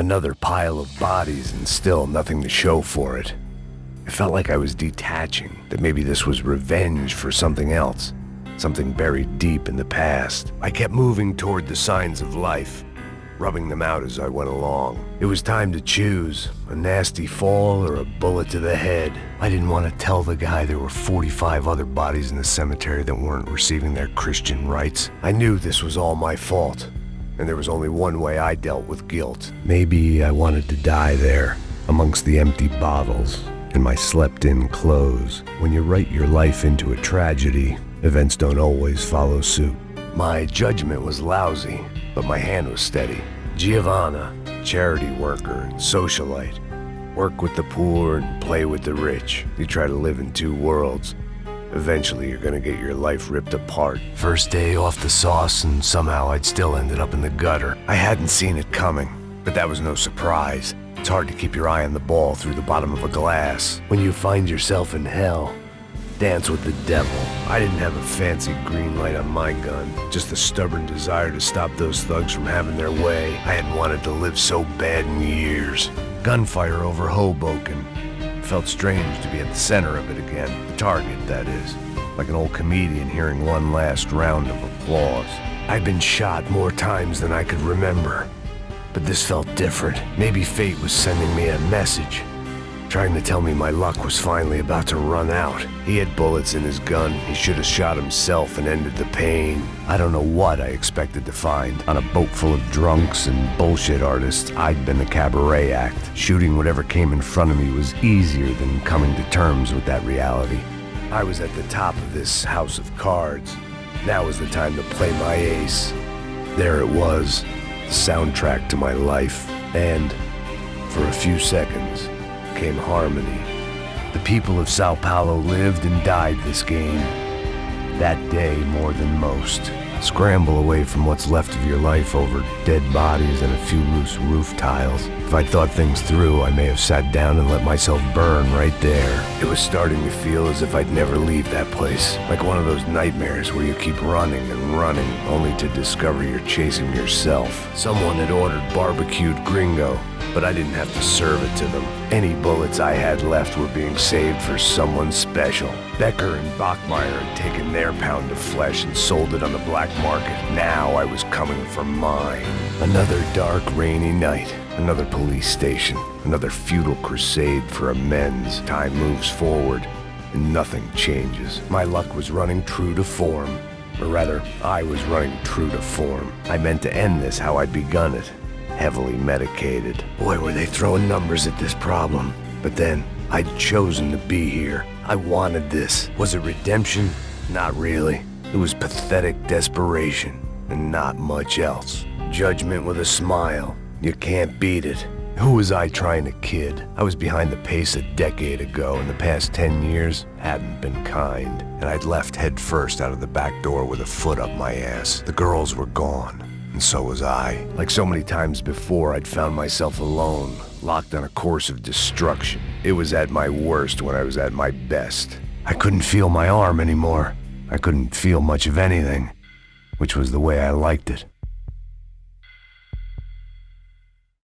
Another pile of bodies and still nothing to show for it. It felt like I was detaching, that maybe this was revenge for something else, something buried deep in the past. I kept moving toward the signs of life, rubbing them out as I went along. It was time to choose, a nasty fall or a bullet to the head. I didn't want to tell the guy there were 45 other bodies in the cemetery that weren't receiving their Christian rites. I knew this was all my fault, and there was only one way I dealt with guilt. Maybe I wanted to die there, amongst the empty bottles and my slept-in clothes. When you write your life into a tragedy, events don't always follow suit. My judgment was lousy, but my hand was steady. Giovanna, charity worker and socialite. Work with the poor and play with the rich. You try to live in two worlds. Eventually you're gonna get your life ripped apart. First day off the sauce and somehow I'd still ended up in the gutter. I hadn't seen it coming, but that was no surprise. It's hard to keep your eye on the ball through the bottom of a glass. When you find yourself in hell, dance with the devil. I didn't have a fancy green light on my gun, just the stubborn desire to stop those thugs from having their way. I hadn't wanted to live so bad in years. Gunfire over Hoboken. Felt strange to be at the center of it again. The target, that is. Like an old comedian hearing one last round of applause. I'd been shot more times than I could remember. But this felt different. Maybe fate was sending me a message, trying to tell me my luck was finally about to run out. He had bullets in his gun. He should have shot himself and ended the pain. I don't know what I expected to find. On a boat full of drunks and bullshit artists, I'd been a cabaret act. Shooting whatever came in front of me was easier than coming to terms with that reality. I was at the top of this house of cards. Now was the time to play my ace. There it was, the soundtrack to my life. And for a few seconds, came harmony. The people of Sao Paulo lived and died this game. That day more than most. Scramble away from what's left of your life over dead bodies and a few loose roof tiles. If I'd thought things through, I may have sat down and let myself burn right there. It was starting to feel as if I'd never leave that place. Like one of those nightmares where you keep running and running, only to discover you're chasing yourself. Someone had ordered barbecued gringo, but I didn't have to serve it to them. Any bullets I had left were being saved for someone special. Becker and Bachmeyer had taken their pound of flesh and sold it on the black market. Now I was coming for mine. Another dark, rainy night. Another police station. Another futile crusade for amends. Time moves forward, and nothing changes. My luck was running true to form. Or rather, I was running true to form. I meant to end this how I'd begun it. Heavily medicated. Boy, were they throwing numbers at this problem. But then, I'd chosen to be here. I wanted this. Was it redemption? Not really. It was pathetic desperation, and not much else. Judgment with a smile. You can't beat it. Who was I trying to kid? I was behind the pace a decade ago, and the past 10 years hadn't been kind. And I'd left head first out of the back door with a foot up my ass. The girls were gone. And so was I. Like so many times before, I'd found myself alone, locked on a course of destruction. It was at my worst when I was at my best. I couldn't feel my arm anymore. I couldn't feel much of anything, which was the way I liked it.